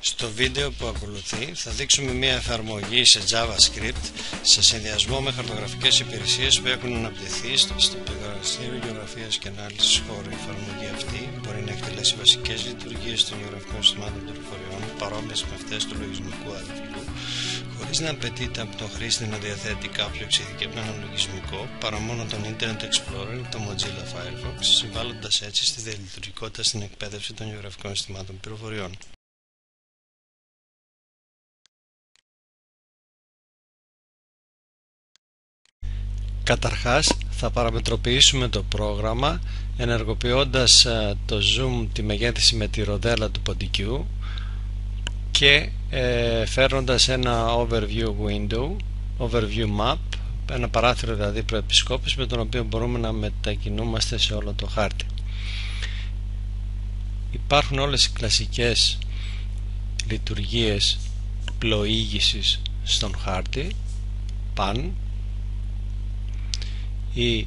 Στο βίντεο που ακολουθεί θα δείξουμε μια εφαρμογή σε JavaScript σε συνδυασμό με χαρτογραφικές υπηρεσίες που έχουν αναπτυχθεί στο Επαγγελματικό Γεωγραφίας και Ανάλυσης χώρου. Η εφαρμογή αυτή μπορεί να εκτελέσει βασικές λειτουργίες των γεωγραφικών συστημάτων πληροφοριών παρόμοιες με αυτές του λογισμικού αδελφού, χωρίς να απαιτείται από τον χρήστη να διαθέτει κάποιο εξειδικευμένο λογισμικό παρά μόνο τον Internet Explorer ή το Mozilla Firefox, συμβάλλοντας έτσι στη διαλειτουργικότητα στην εκπαίδευση των γεωγραφικών συστημάτων πληροφοριών. Καταρχάς θα παραμετροποιήσουμε το πρόγραμμα ενεργοποιώντας το zoom, τη μεγέθυνση με τη ροδέλα του ποντικού και φέρνοντας ένα overview map, ένα παράθυρο δηλαδή προεπισκόπηση με τον οποίο μπορούμε να μετακινούμαστε σε όλο το χάρτη. Υπάρχουν όλες οι κλασικές λειτουργίες πλοήγησης στον χάρτη, pan ή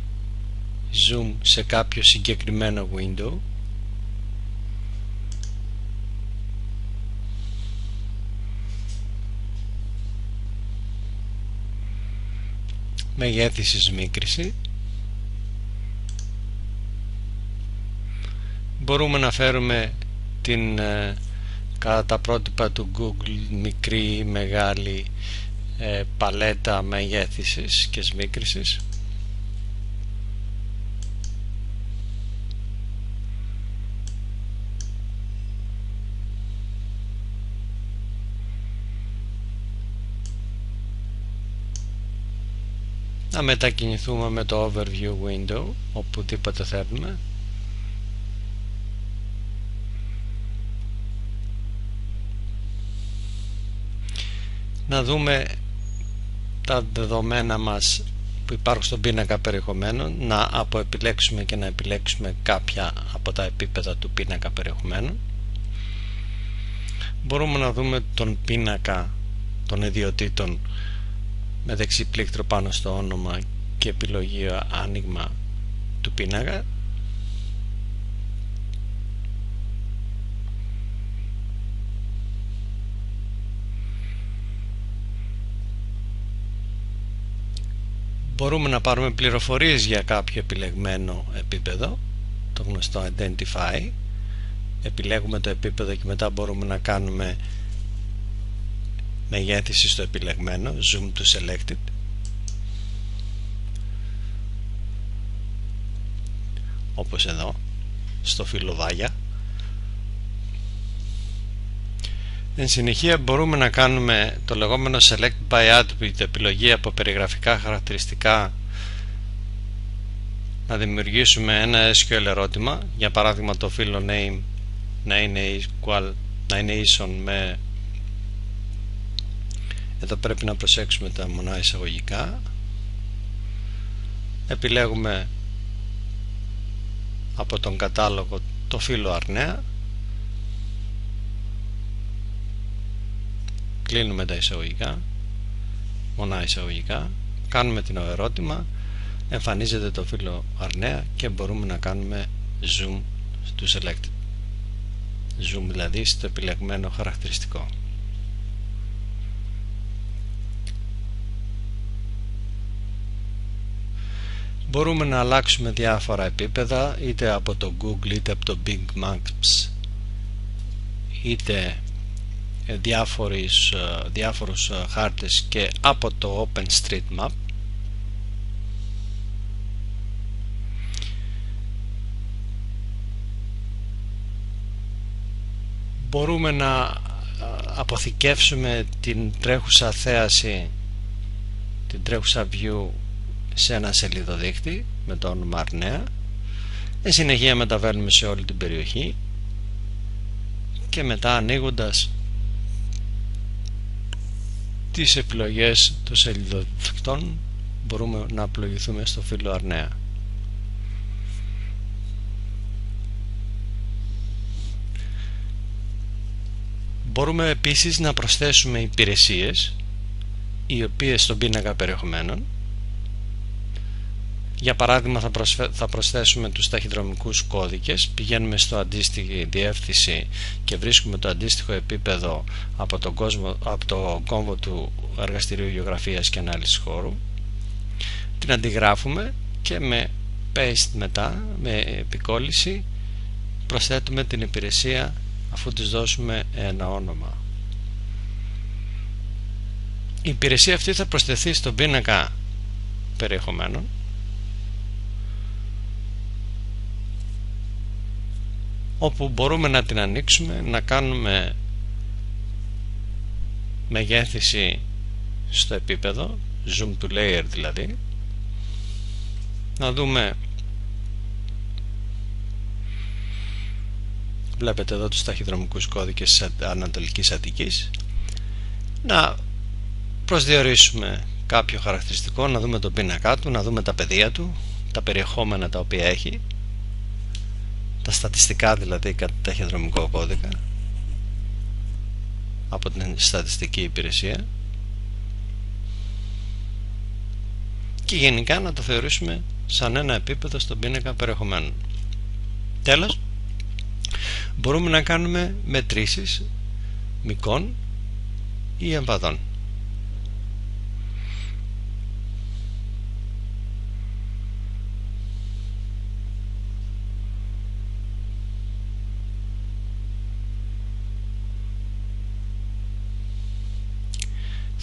zoom σε κάποιο συγκεκριμένο window, μεγέθυνση μίκριση. Μπορούμε να φέρουμε την κατά τα πρότυπα του Google μικρή ή μεγάλη παλέτα μεγέθυνσης και σμίκρησης. Να μετακινηθούμε με το overview window οπουδήποτε θέλουμε. Να δούμε τα δεδομένα μας που υπάρχουν στον πίνακα περιεχομένων, να αποεπιλέξουμε και να επιλέξουμε κάποια από τα επίπεδα του πίνακα περιεχομένων. Μπορούμε να δούμε τον πίνακα των ιδιωτήτων με δεξί πλήκτρο πάνω στο όνομα και επιλογή άνοιγμα του πίνακα. Μπορούμε να πάρουμε πληροφορίες για κάποιο επιλεγμένο επίπεδο, το γνωστό Identify. Επιλέγουμε το επίπεδο και μετά μπορούμε να κάνουμε μεγέθυνση στο επιλεγμένο, zoom to selected. Όπως εδώ, στο φύλλο Βάγια. Εν συνεχεία μπορούμε να κάνουμε το λεγόμενο select by attribute, επιλογή από περιγραφικά χαρακτηριστικά, να δημιουργήσουμε ένα SQL ερώτημα, για παράδειγμα το φύλλο name να είναι ίσον με, εδώ πρέπει να προσέξουμε τα μονά εισαγωγικά. Επιλέγουμε από τον κατάλογο το φύλλο αρνέα, κλείνουμε τα εισαγωγικά, μονά εισαγωγικά, κάνουμε την ερώτημα, εμφανίζεται το φύλλο αρνέα και μπορούμε να κάνουμε zoom to selected, zoom δηλαδή στο επιλεγμένο χαρακτηριστικό. Μπορούμε να αλλάξουμε διάφορα επίπεδα, είτε από το Google είτε από το Bing Maps, είτε διάφορους χάρτες και από το OpenStreetMap. Μπορούμε να αποθηκεύσουμε την τρέχουσα θέαση, την τρέχουσα view σε ένα σελίδοδείκτη με το όνομα αρνέα. Εν συνεχεία μεταβαίνουμε σε όλη την περιοχή και μετά ανοίγοντας τις επιλογές των σελίδοδεικτών μπορούμε να πλοηγηθούμε στο φύλλο αρνέα. Μπορούμε επίσης να προσθέσουμε υπηρεσίες οι οποίες στον πίνακα περιεχομένων Για παράδειγμα θα προσθέσουμε τους ταχυδρομικούς κώδικες, πηγαίνουμε στο αντίστοιχη διεύθυνση και βρίσκουμε το αντίστοιχο επίπεδο από το κόμβο του Εργαστηρίου Γεωγραφίας και Ανάλυσης Χώρου, την αντιγράφουμε και με paste μετά, με επικόλληση, προσθέτουμε την υπηρεσία αφού της δώσουμε ένα όνομα. Η υπηρεσία αυτή θα προσθεθεί στον πίνακα περιεχομένων όπου μπορούμε να την ανοίξουμε, να κάνουμε μεγέθυνση στο επίπεδο, zoom to layer δηλαδή, να δούμε, βλέπετε εδώ τους ταχυδρομικούς κώδικες της Ανατολικής Αττικής, να προσδιορίσουμε κάποιο χαρακτηριστικό, να δούμε τον πίνακά του, να δούμε τα πεδία του, τα περιεχόμενα τα οποία έχει, τα στατιστικά δηλαδή κατά ταχυδρομικό κώδικα από την στατιστική υπηρεσία, και γενικά να το θεωρήσουμε σαν ένα επίπεδο στον πίνακα περιεχομένων. Τέλος, μπορούμε να κάνουμε μετρήσεις μυκών ή εμβαδών.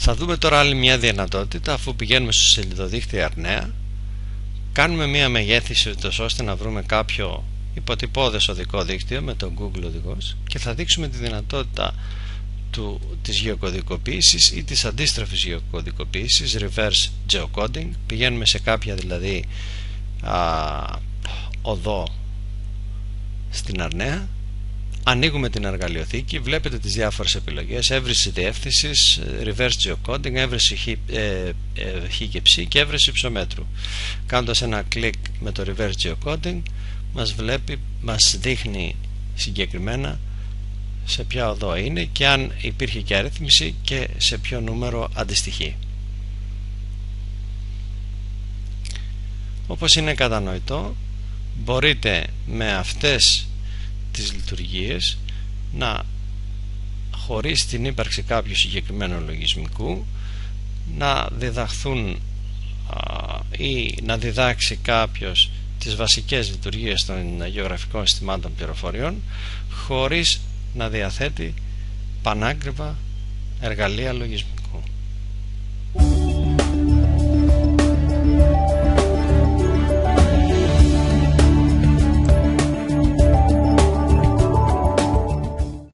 Θα δούμε τώρα άλλη μια δυνατότητα, αφού πηγαίνουμε στο σελιδοδίκτυο Αρνέα, κάνουμε μια μεγέθυνση ώστε να βρούμε κάποιο υποτυπώδες οδικό δίκτυο με το Google οδηγός και θα δείξουμε τη δυνατότητα της γεωκωδικοποίησης ή της αντίστροφης γεωκωδικοποίησης, reverse geocoding. Πηγαίνουμε σε κάποια δηλαδή οδό στην Αρνέα, ανοίγουμε την εργαλειοθήκη, βλέπετε τις διάφορες επιλογές, έβρεση διεύθυνσης, reverse geocoding, έβρεση χ και ψ και έβρεση υψομέτρου. Κάνοντας ένα κλικ με το reverse geocoding μας δείχνει συγκεκριμένα σε ποια οδό είναι και αν υπήρχε και αρρύθμιση και σε ποιο νούμερο αντιστοιχεί. Όπως είναι κατανοητό, μπορείτε με αυτές τις λειτουργίες χωρίς την ύπαρξη κάποιου συγκεκριμένου λογισμικού να διδαχθούν ή να διδάξει κάποιος τις βασικές λειτουργίες των γεωγραφικών συστημάτων πληροφοριών χωρίς να διαθέτει πανάκριβα εργαλεία λογισμού.